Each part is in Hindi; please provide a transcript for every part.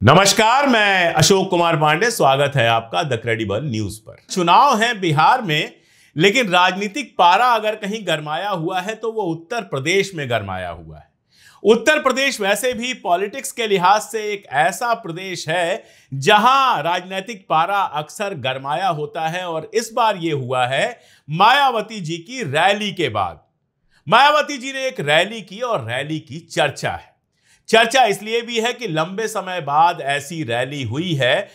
नमस्कार, मैं अशोक कुमार पांडे। स्वागत है आपका द क्रेडिबल न्यूज पर। चुनाव है बिहार में, लेकिन राजनीतिक पारा अगर कहीं गरमाया हुआ है तो वो उत्तर प्रदेश में गरमाया हुआ है। उत्तर प्रदेश वैसे भी पॉलिटिक्स के लिहाज से एक ऐसा प्रदेश है जहां राजनीतिक पारा अक्सर गरमाया होता है, और इस बार ये हुआ है मायावती जी की रैली के बाद। मायावती जी ने एक रैली की और रैली की चर्चा है। चर्चा इसलिए भी है कि लंबे समय बाद ऐसी रैली हुई है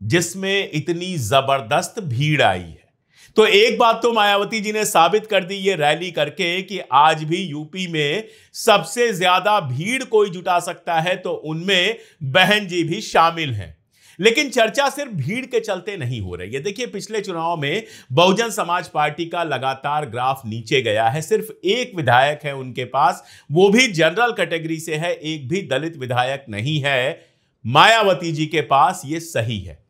जिसमें इतनी जबरदस्त भीड़ आई है। तो एक बात तो मायावती जी ने साबित कर दी ये रैली करके कि आज भी यूपी में सबसे ज्यादा भीड़ कोई जुटा सकता है, तो उनमें बहन जी भी शामिल हैं। लेकिन चर्चा सिर्फ भीड़ के चलते नहीं हो रही है। देखिए, पिछले चुनाव में बहुजन समाज पार्टी का लगातार ग्राफ नीचे गया है। सिर्फ एक विधायक है उनके पास, वो भी जनरल कैटेगरी से है, एक भी दलित विधायक नहीं है मायावती जी के पास। ये सही है।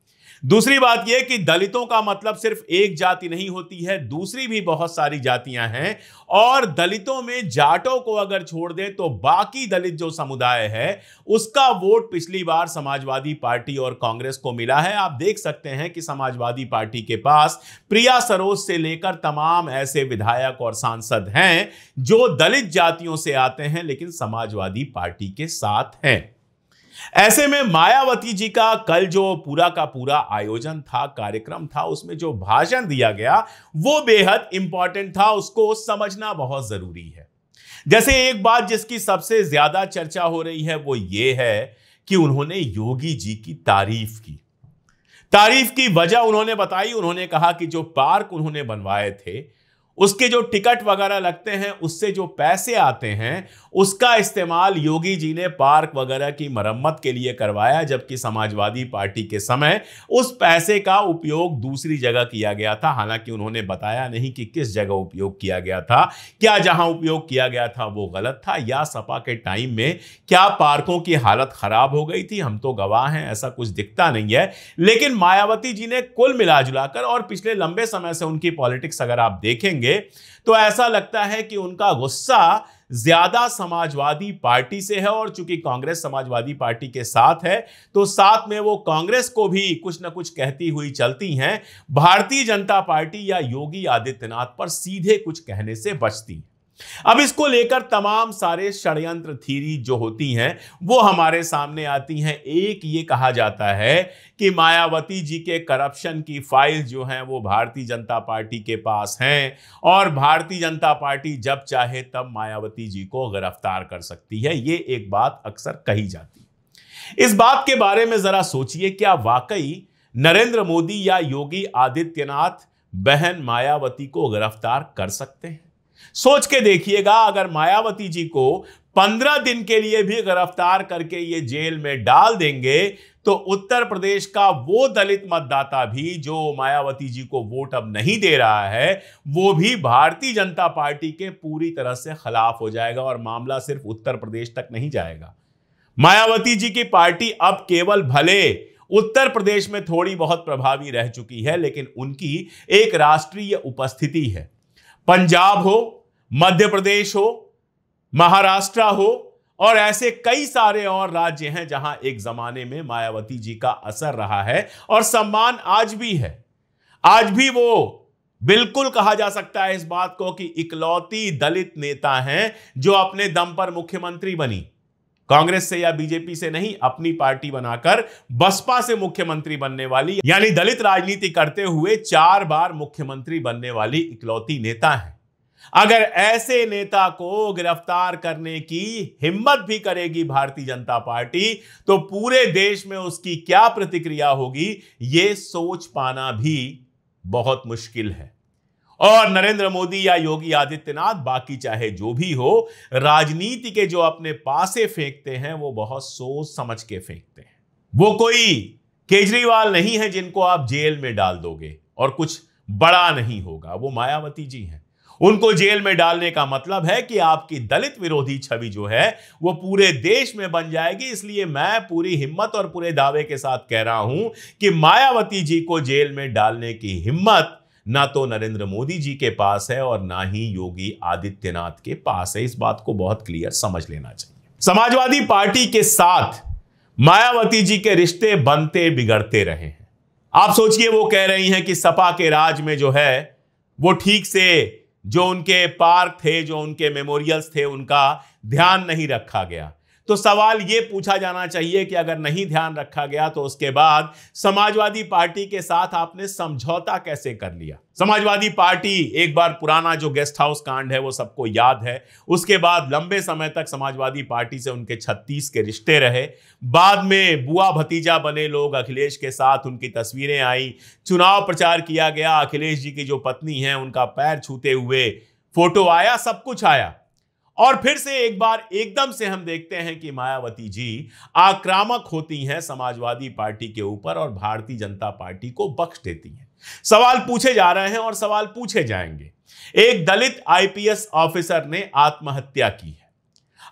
दूसरी बात यह कि दलितों का मतलब सिर्फ एक जाति नहीं होती है, दूसरी भी बहुत सारी जातियां हैं। और दलितों में जाटों को अगर छोड़ दें तो बाकी दलित जो समुदाय है उसका वोट पिछली बार समाजवादी पार्टी और कांग्रेस को मिला है। आप देख सकते हैं कि समाजवादी पार्टी के पास प्रिया सरोज से लेकर तमाम ऐसे विधायक और सांसद हैं जो दलित जातियों से आते हैं लेकिन समाजवादी पार्टी के साथ हैं। ऐसे में मायावती जी का कल जो पूरा का पूरा आयोजन था, कार्यक्रम था, उसमें जो भाषण दिया गया वो बेहद इंपॉर्टेंट था। उसको समझना बहुत जरूरी है। जैसे एक बात जिसकी सबसे ज्यादा चर्चा हो रही है वो ये है कि उन्होंने योगी जी की तारीफ की। तारीफ की वजह उन्होंने बताई। उन्होंने कहा कि जो पार्क उन्होंने बनवाए थे उसके जो टिकट वगैरह लगते हैं, उससे जो पैसे आते हैं, उसका इस्तेमाल योगी जी ने पार्क वगैरह की मरम्मत के लिए करवाया, जबकि समाजवादी पार्टी के समय उस पैसे का उपयोग दूसरी जगह किया गया था। हालांकि उन्होंने बताया नहीं कि किस जगह उपयोग किया गया था। क्या जहां उपयोग किया गया था वो गलत था, या सपा के टाइम में क्या पार्कों की हालत खराब हो गई थी? हम तो गवाह हैं, ऐसा कुछ दिखता नहीं है। लेकिन मायावती जी ने कुल मिलाजुलाकर, और पिछले लंबे समय से उनकी पॉलिटिक्स अगर आप देखेंगे तो ऐसा लगता है कि उनका गुस्सा ज्यादा समाजवादी पार्टी से है। और चूंकि कांग्रेस समाजवादी पार्टी के साथ है तो साथ में वो कांग्रेस को भी कुछ ना कुछ कहती हुई चलती हैं। भारतीय जनता पार्टी या योगी आदित्यनाथ पर सीधे कुछ कहने से बचती। अब इसको लेकर तमाम सारे षड्यंत्र थ्योरी जो होती हैं वो हमारे सामने आती हैं। एक ये कहा जाता है कि मायावती जी के करप्शन की फाइल जो हैं वो भारतीय जनता पार्टी के पास हैं, और भारतीय जनता पार्टी जब चाहे तब मायावती जी को गिरफ्तार कर सकती है। ये एक बात अक्सर कही जाती है। इस बात के बारे में जरा सोचिए, क्या वाकई नरेंद्र मोदी या योगी आदित्यनाथ बहन मायावती को गिरफ्तार कर सकते हैं? सोच के देखिएगा, अगर मायावती जी को 15 दिन के लिए भी गिरफ्तार करके ये जेल में डाल देंगे तो उत्तर प्रदेश का वो दलित मतदाता भी जो मायावती जी को वोट अब नहीं दे रहा है, वो भी भारतीय जनता पार्टी के पूरी तरह से खिलाफ हो जाएगा। और मामला सिर्फ उत्तर प्रदेश तक नहीं जाएगा। मायावती जी की पार्टी अब केवल भले उत्तर प्रदेश में थोड़ी बहुत प्रभावी रह चुकी है, लेकिन उनकी एक राष्ट्रीय उपस्थिति है। पंजाब हो, मध्य प्रदेश हो, महाराष्ट्र हो, और ऐसे कई सारे और राज्य हैं जहां एक जमाने में मायावती जी का असर रहा है और सम्मान आज भी है। आज भी वो बिल्कुल कहा जा सकता है इस बात को कि इकलौती दलित नेता हैं जो अपने दम पर मुख्यमंत्री बनी। कांग्रेस से या बीजेपी से नहीं, अपनी पार्टी बनाकर बसपा से मुख्यमंत्री बनने वाली, यानी दलित राजनीति करते हुए 4 बार मुख्यमंत्री बनने वाली इकलौती नेता है। अगर ऐसे नेता को गिरफ्तार करने की हिम्मत भी करेगी भारतीय जनता पार्टी तो पूरे देश में उसकी क्या प्रतिक्रिया होगी, यह सोच पाना भी बहुत मुश्किल है। और नरेंद्र मोदी या योगी आदित्यनाथ, बाकी चाहे जो भी हो, राजनीति के जो अपने पासे फेंकते हैं वो बहुत सोच समझ के फेंकते हैं। वो कोई केजरीवाल नहीं है जिनको आप जेल में डाल दोगे और कुछ बड़ा नहीं होगा। वो मायावती जी हैं। उनको जेल में डालने का मतलब है कि आपकी दलित विरोधी छवि जो है वो पूरे देश में बन जाएगी। इसलिए मैं पूरी हिम्मत और पूरे दावे के साथ कह रहा हूं कि मायावती जी को जेल में डालने की हिम्मत ना तो नरेंद्र मोदी जी के पास है और ना ही योगी आदित्यनाथ के पास है। इस बात को बहुत क्लियर समझ लेना चाहिए। समाजवादी पार्टी के साथ मायावती जी के रिश्ते बनते बिगड़ते रहे हैं। आप सोचिए, वो कह रही हैं कि सपा के राज में जो है वो ठीक से जो उनके पार्क थे, जो उनके मेमोरियल्स थे, उनका ध्यान नहीं रखा गया। तो सवाल ये पूछा जाना चाहिए कि अगर नहीं ध्यान रखा गया तो उसके बाद समाजवादी पार्टी के साथ आपने समझौता कैसे कर लिया? समाजवादी पार्टी, एक बार पुराना जो गेस्ट हाउस कांड है वो सबको याद है, उसके बाद लंबे समय तक समाजवादी पार्टी से उनके 36 के रिश्ते रहे। बाद में बुआ भतीजा बने लोग अखिलेश के साथ, उनकी तस्वीरें आई, चुनाव प्रचार किया गया, अखिलेश जी की जो पत्नी है उनका पैर छूते हुए फोटो आया, सब कुछ आया। और फिर से एक बार एकदम से हम देखते हैं कि मायावती जी आक्रामक होती हैं समाजवादी पार्टी के ऊपर और भारतीय जनता पार्टी को बख्श देती हैं। सवाल पूछे जा रहे हैं और सवाल पूछे जाएंगे। एक दलित आईपीएस ऑफिसर ने आत्महत्या की है।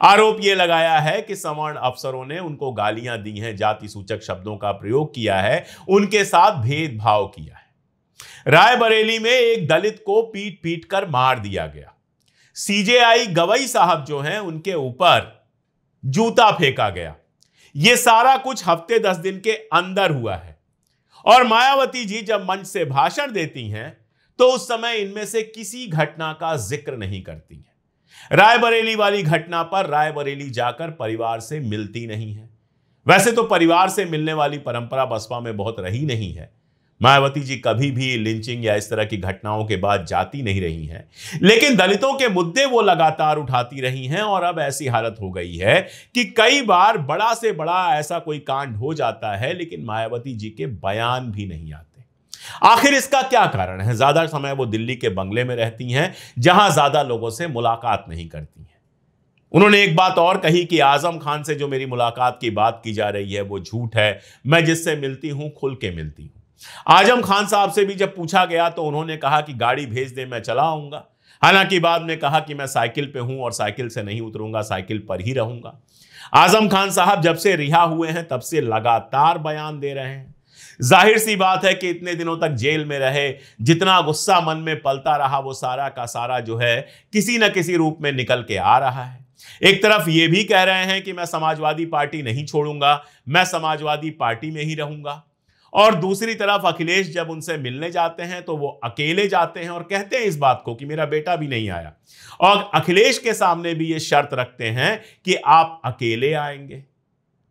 आरोप यह लगाया है कि सवर्ण अफसरों ने उनको गालियां दी हैं, जाति सूचक शब्दों का प्रयोग किया है, उनके साथ भेदभाव किया है। रायबरेली में एक दलित को पीट पीट कर मार दिया गया। सीजेआई गवई साहब जो हैं उनके ऊपर जूता फेंका गया। यह सारा कुछ हफ्ते 10 दिन के अंदर हुआ है। और मायावती जी जब मंच से भाषण देती हैं तो उस समय इनमें से किसी घटना का जिक्र नहीं करती हैं। रायबरेली वाली घटना पर रायबरेली जाकर परिवार से मिलती नहीं है। वैसे तो परिवार से मिलने वाली परंपरा बसपा में बहुत रही नहीं है। मायावती जी कभी भी लिंचिंग या इस तरह की घटनाओं के बाद जाती नहीं रही हैं, लेकिन दलितों के मुद्दे वो लगातार उठाती रही हैं। और अब ऐसी हालत हो गई है कि कई बार बड़ा से बड़ा ऐसा कोई कांड हो जाता है, लेकिन मायावती जी के बयान भी नहीं आते। आखिर इसका क्या कारण है? ज्यादा समय वो दिल्ली के बंगले में रहती हैं, जहां ज्यादा लोगों से मुलाकात नहीं करती हैं। उन्होंने एक बात और कही कि आजम खान से जो मेरी मुलाकात की बात की जा रही है वो झूठ है, मैं जिससे मिलती हूं खुल के मिलती हूं। आजम खान साहब से भी जब पूछा गया तो उन्होंने कहा कि गाड़ी भेज दे, मैं चला आऊंगा। हालांकि बाद में कहा कि मैं साइकिल पे हूं और साइकिल से नहीं उतरूंगा, साइकिल पर ही रहूंगा। आजम खान साहब जब से रिहा हुए हैं तब से लगातार बयान दे रहे हैं। जाहिर सी बात है कि इतने दिनों तक जेल में रहे, जितना गुस्सा मन में पलता रहा वो सारा का सारा जो है किसी न किसी रूप में निकल के आ रहा है। एक तरफ ये भी कह रहे हैं कि मैं समाजवादी पार्टी नहीं छोड़ूंगा, मैं समाजवादी पार्टी में ही रहूंगा। और दूसरी तरफ अखिलेश जब उनसे मिलने जाते हैं तो वो अकेले जाते हैं और कहते हैं इस बात को कि मेरा बेटा भी नहीं आया। और अखिलेश के सामने भी ये शर्त रखते हैं कि आप अकेले आएंगे।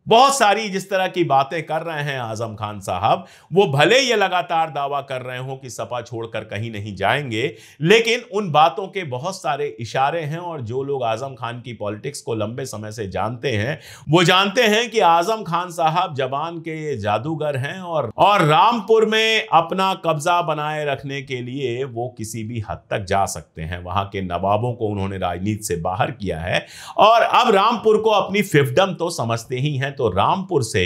बहुत सारी जिस तरह की बातें कर रहे हैं आजम खान साहब, वो भले ये लगातार दावा कर रहे हो कि सपा छोड़कर कहीं नहीं जाएंगे, लेकिन उन बातों के बहुत सारे इशारे हैं। और जो लोग आजम खान की पॉलिटिक्स को लंबे समय से जानते हैं वो जानते हैं कि आजम खान साहब जबान के जादूगर हैं और रामपुर में अपना कब्जा बनाए रखने के लिए वो किसी भी हद तक जा सकते हैं। वहां के नवाबों को उन्होंने राजनीति से बाहर किया है और अब रामपुर को अपनी फिफ्डम तो समझते ही हैं। तो रामपुर से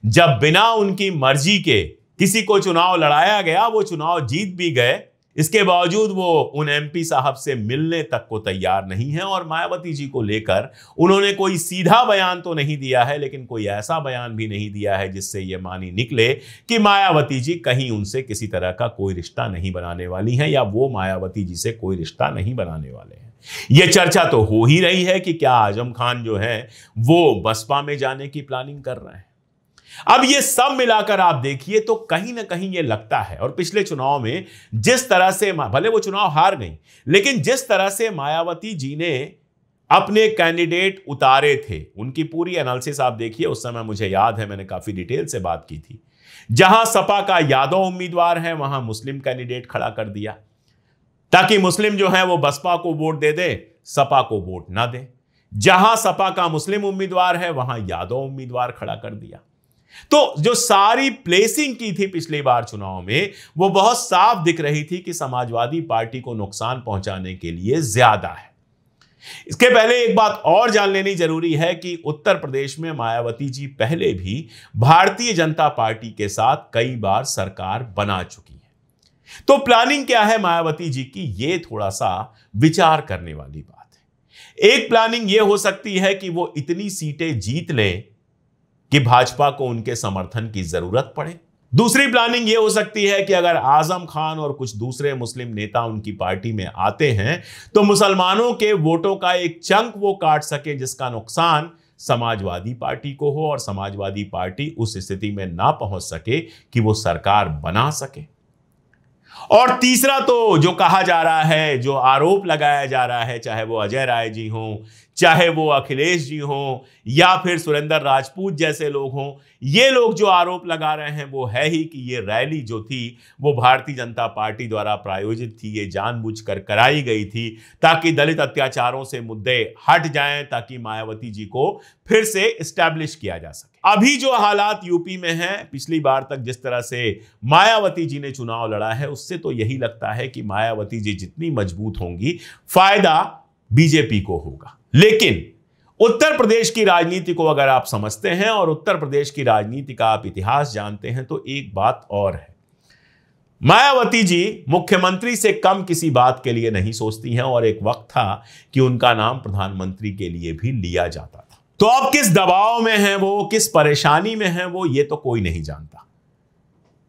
जब बिना उनकी मर्जी के किसी को चुनाव लड़ाया गया, वो चुनाव जीत भी गए, इसके बावजूद वो उन एमपी साहब से मिलने तक को तैयार नहीं है। और मायावती जी को लेकर उन्होंने कोई सीधा बयान तो नहीं दिया है, लेकिन कोई ऐसा बयान भी नहीं दिया है जिससे यह मानी निकले कि मायावती जी कहीं उनसे किसी तरह का कोई रिश्ता नहीं बनाने वाली हैं या वो मायावती जी से कोई रिश्ता नहीं बनाने वाले हैं। यह चर्चा तो हो ही रही है कि क्या आजम खान जो है वो बसपा में जाने की प्लानिंग कर रहे हैं। अब ये सब मिलाकर आप देखिए तो कहीं ना कहीं ये लगता है, और पिछले चुनाव में जिस तरह से भले वो चुनाव हार गई, लेकिन जिस तरह से मायावती जी ने अपने कैंडिडेट उतारे थे, उनकी पूरी एनालिसिस आप देखिए। उस समय मुझे याद है मैंने काफी डिटेल से बात की थी। जहां सपा का यादव उम्मीदवार है वहां मुस्लिम कैंडिडेट खड़ा कर दिया ताकि मुस्लिम जो है वो बसपा को वोट दे दे, सपा को वोट ना दे। जहां सपा का मुस्लिम उम्मीदवार है वहां यादव उम्मीदवार खड़ा कर दिया। तो जो सारी प्लेसिंग की थी पिछली बार चुनाव में वो बहुत साफ दिख रही थी कि समाजवादी पार्टी को नुकसान पहुंचाने के लिए ज्यादा है। इसके पहले एक बात और जान लेनी जरूरी है कि उत्तर प्रदेश में मायावती जी पहले भी भारतीय जनता पार्टी के साथ कई बार सरकार बना चुकी है। तो प्लानिंग क्या है मायावती जी की, ये थोड़ा सा विचार करने वाली बात है। एक प्लानिंग ये हो सकती है कि वो इतनी सीटें जीत लें कि भाजपा को उनके समर्थन की जरूरत पड़े। दूसरी प्लानिंग यह हो सकती है कि अगर आजम खान और कुछ दूसरे मुस्लिम नेता उनकी पार्टी में आते हैं तो मुसलमानों के वोटों का एक चंक वो काट सके जिसका नुकसान समाजवादी पार्टी को हो और समाजवादी पार्टी उस स्थिति में ना पहुंच सके कि वो सरकार बना सके। और तीसरा तो जो कहा जा रहा है, जो आरोप लगाया जा रहा है, चाहे वो अजय राय जी हों, चाहे वो अखिलेश जी हों, या फिर सुरेंद्र राजपूत जैसे लोग हों, ये लोग जो आरोप लगा रहे हैं वो है ही कि ये रैली जो थी वो भारतीय जनता पार्टी द्वारा प्रायोजित थी, ये जानबूझकर कराई गई थी ताकि दलित अत्याचारों से मुद्दे हट जाएं, ताकि मायावती जी को फिर से इस्टेब्लिश किया जा सके। अभी जो हालात यूपी में हैं, पिछली बार तक जिस तरह से मायावती जी ने चुनाव लड़ा है, उससे तो यही लगता है कि मायावती जी जितनी मजबूत होंगी, फायदा बीजेपी को होगा। लेकिन उत्तर प्रदेश की राजनीति को अगर आप समझते हैं और उत्तर प्रदेश की राजनीति का आप इतिहास जानते हैं तो एक बात और है, मायावती जी मुख्यमंत्री से कम किसी बात के लिए नहीं सोचती हैं और एक वक्त था कि उनका नाम प्रधानमंत्री के लिए भी लिया जाता था। तो अब किस दबाव में है वो, किस परेशानी में है वो, ये तो कोई नहीं जानता।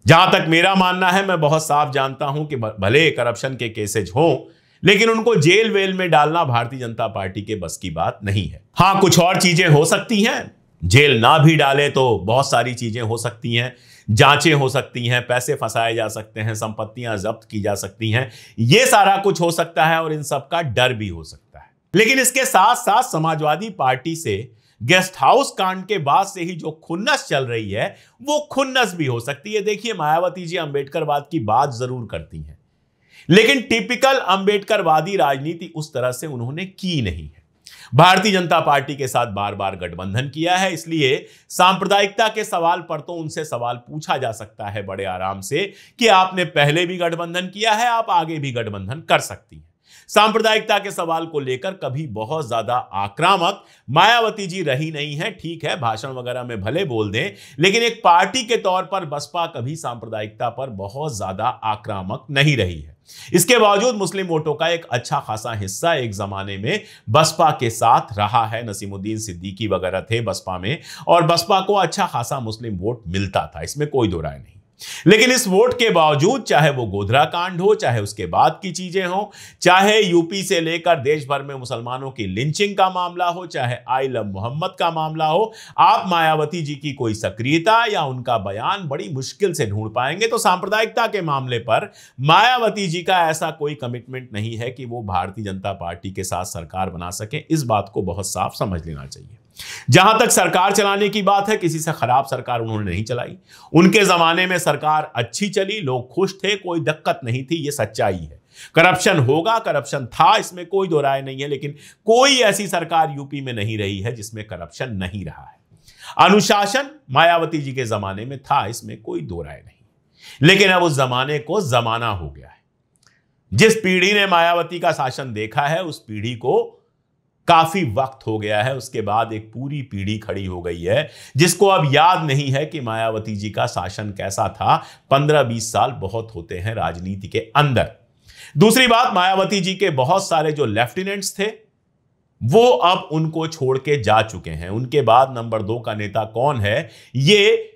जहां तक मेरा मानना है, मैं बहुत साफ जानता हूं कि भले करप्शन के केसेज हों, लेकिन उनको जेल वेल में डालना भारतीय जनता पार्टी के बस की बात नहीं है। हां, कुछ और चीजें हो सकती हैं, जेल ना भी डाले तो बहुत सारी चीजें हो सकती हैं, जांचें हो सकती हैं, पैसे फंसाए जा सकते हैं, संपत्तियां जब्त की जा सकती हैं, ये सारा कुछ हो सकता है और इन सब का डर भी हो सकता है। लेकिन इसके साथ साथ समाजवादी पार्टी से गेस्ट हाउस कांड के बाद से ही जो खुन्नस चल रही है वो खुन्नस भी हो सकती है। देखिए, मायावती जी अंबेडकरवाद की बात जरूर करती हैं, लेकिन टिपिकल अंबेडकरवादी राजनीति उस तरह से उन्होंने की नहीं है। भारतीय जनता पार्टी के साथ बार बार गठबंधन किया है, इसलिए सांप्रदायिकता के सवाल पर तो उनसे सवाल पूछा जा सकता है बड़े आराम से कि आपने पहले भी गठबंधन किया है, आप आगे भी गठबंधन कर सकती हैं। सांप्रदायिकता के सवाल को लेकर कभी बहुत ज्यादा आक्रामक मायावती जी रही नहीं है। ठीक है, भाषण वगैरह में भले बोल दें, लेकिन एक पार्टी के तौर पर बसपा कभी सांप्रदायिकता पर बहुत ज्यादा आक्रामक नहीं रही है। इसके बावजूद मुस्लिम वोटों का एक अच्छा खासा हिस्सा एक जमाने में बसपा के साथ रहा है। नसीमुद्दीन सिद्दीकी वगैरह थे बसपा में और बसपा को अच्छा खासा मुस्लिम वोट मिलता था, इसमें कोई दो राय नहीं। लेकिन इस वोट के बावजूद, चाहे वो गोधरा कांड हो, चाहे उसके बाद की चीजें हो, चाहे यूपी से लेकर देश भर में मुसलमानों की लिंचिंग का मामला हो, चाहे आई लव मोहम्मद का मामला हो, आप मायावती जी की कोई सक्रियता या उनका बयान बड़ी मुश्किल से ढूंढ पाएंगे। तो सांप्रदायिकता के मामले पर मायावती जी का ऐसा कोई कमिटमेंट नहीं है कि वो भारतीय जनता पार्टी के साथ सरकार बना सके। इस बात को बहुत साफ समझ लेना चाहिए। जहां तक सरकार चलाने की बात है, किसी से खराब सरकार उन्होंने नहीं चलाई। उनके जमाने में सरकार अच्छी चली, लोग खुश थे, कोई दिक्कत नहीं थी, ये सच्चाई है। करप्शन होगा, करप्शन था, इसमें कोई दो राय नहीं है, लेकिन कोई ऐसी सरकार यूपी में नहीं रही है जिसमें करप्शन नहीं रहा है। अनुशासन मायावती जी के जमाने में था, इसमें कोई दो राय नहीं, लेकिन अब उस जमाने को जमाना हो गया है। जिस पीढ़ी ने मायावती का शासन देखा है, उस पीढ़ी को काफी वक्त हो गया है। उसके बाद एक पूरी पीढ़ी खड़ी हो गई है जिसको अब याद नहीं है कि मायावती जी का शासन कैसा था। 15-20 साल बहुत होते हैं राजनीति के अंदर। दूसरी बात, मायावती जी के बहुत सारे जो लेफ्टिनेंट्स थे वो अब उनको छोड़ के जा चुके हैं। उनके बाद नंबर 2 का नेता कौन है, ये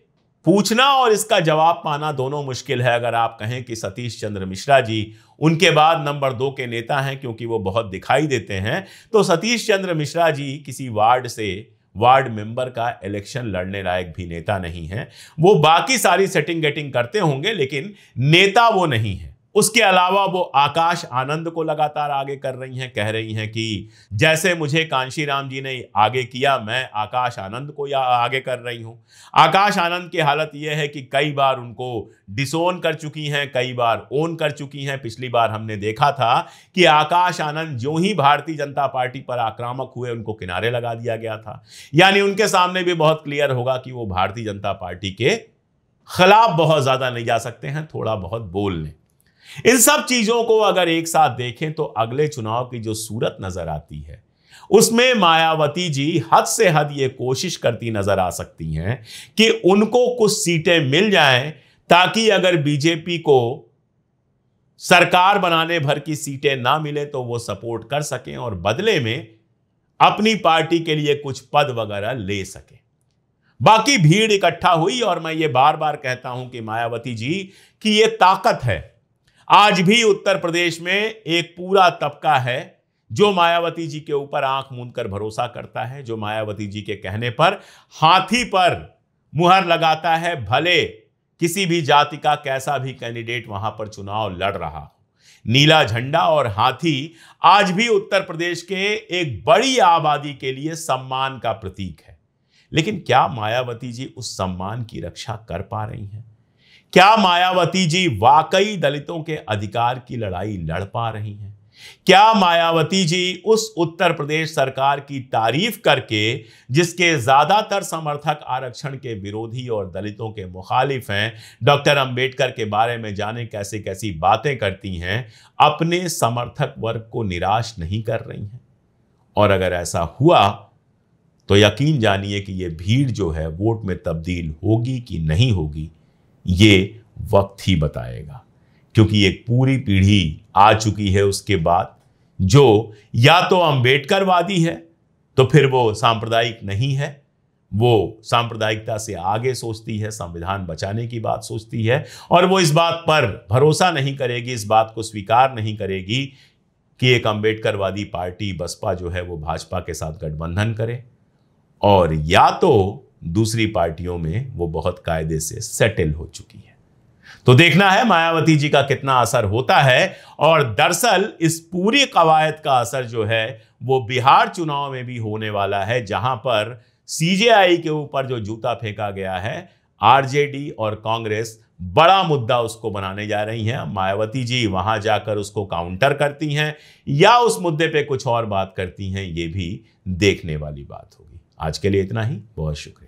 पूछना और इसका जवाब पाना दोनों मुश्किल है। अगर आप कहें कि सतीश चंद्र मिश्रा जी उनके बाद नंबर 2 के नेता हैं क्योंकि वो बहुत दिखाई देते हैं, तो सतीश चंद्र मिश्रा जी किसी वार्ड से वार्ड मेंबर का इलेक्शन लड़ने लायक भी नेता नहीं है। वो बाकी सारी सेटिंग गेटिंग करते होंगे, लेकिन नेता वो नहीं है। उसके अलावा वो आकाश आनंद को लगातार आगे कर रही हैं, कह रही हैं कि जैसे मुझे कांशीराम जी ने आगे किया, मैं आकाश आनंद को या आगे कर रही हूं। आकाश आनंद की हालत यह है कि कई बार उनको डिसोन कर चुकी हैं, कई बार ओन कर चुकी हैं। पिछली बार हमने देखा था कि आकाश आनंद जो ही भारतीय जनता पार्टी पर आक्रामक हुए, उनको किनारे लगा दिया गया था। यानी उनके सामने भी बहुत क्लियर होगा कि वो भारतीय जनता पार्टी के खिलाफ बहुत ज्यादा नहीं जा सकते हैं, थोड़ा बहुत बोल लें। इन सब चीजों को अगर एक साथ देखें तो अगले चुनाव की जो सूरत नजर आती है उसमें मायावती जी हद से हद ये कोशिश करती नजर आ सकती हैं कि उनको कुछ सीटें मिल जाएं, ताकि अगर बीजेपी को सरकार बनाने भर की सीटें ना मिले तो वो सपोर्ट कर सकें और बदले में अपनी पार्टी के लिए कुछ पद वगैरह ले सकें। बाकी भीड़ इकट्ठा हुई और मैं ये बार बार कहता हूं कि मायावती जी की ये ताकत है। आज भी उत्तर प्रदेश में एक पूरा तबका है जो मायावती जी के ऊपर आंख मूंद कर भरोसा करता है, जो मायावती जी के कहने पर हाथी पर मुहर लगाता है, भले किसी भी जाति का कैसा भी कैंडिडेट वहां पर चुनाव लड़ रहा हो। नीला झंडा और हाथी आज भी उत्तर प्रदेश के एक बड़ी आबादी के लिए सम्मान का प्रतीक है। लेकिन क्या मायावती जी उस सम्मान की रक्षा कर पा रही हैं? क्या मायावती जी वाकई दलितों के अधिकार की लड़ाई लड़ पा रही हैं? क्या मायावती जी उस उत्तर प्रदेश सरकार की तारीफ करके, जिसके ज्यादातर समर्थक आरक्षण के विरोधी और दलितों के मुखालिफ हैं, डॉक्टर अंबेडकर के बारे में जाने कैसे कैसी बातें करती हैं, अपने समर्थक वर्ग को निराश नहीं कर रही हैं? और अगर ऐसा हुआ तो यकीन जानिए कि यह भीड़ जो है वोट में तब्दील होगी कि नहीं होगी, ये वक्त ही बताएगा। क्योंकि एक पूरी पीढ़ी आ चुकी है उसके बाद, जो या तो अंबेडकरवादी है तो फिर वो सांप्रदायिक नहीं है, वो सांप्रदायिकता से आगे सोचती है, संविधान बचाने की बात सोचती है, और वो इस बात पर भरोसा नहीं करेगी, इस बात को स्वीकार नहीं करेगी कि एक अंबेडकरवादी पार्टी बसपा जो है वो भाजपा के साथ गठबंधन करे, और या तो दूसरी पार्टियों में वो बहुत कायदे से सेटल हो चुकी है। तो देखना है मायावती जी का कितना असर होता है। और दरअसल इस पूरी कवायद का असर जो है वो बिहार चुनाव में भी होने वाला है, जहां पर सीजेआई के ऊपर जो जूता फेंका गया है, आरजेडी और कांग्रेस बड़ा मुद्दा उसको बनाने जा रही हैं। मायावती जी वहां जाकर उसको काउंटर करती हैं या उस मुद्दे पे कुछ और बात करती हैं, ये भी देखने वाली बात होगी। आज के लिए इतना ही, बहुत शुक्रिया।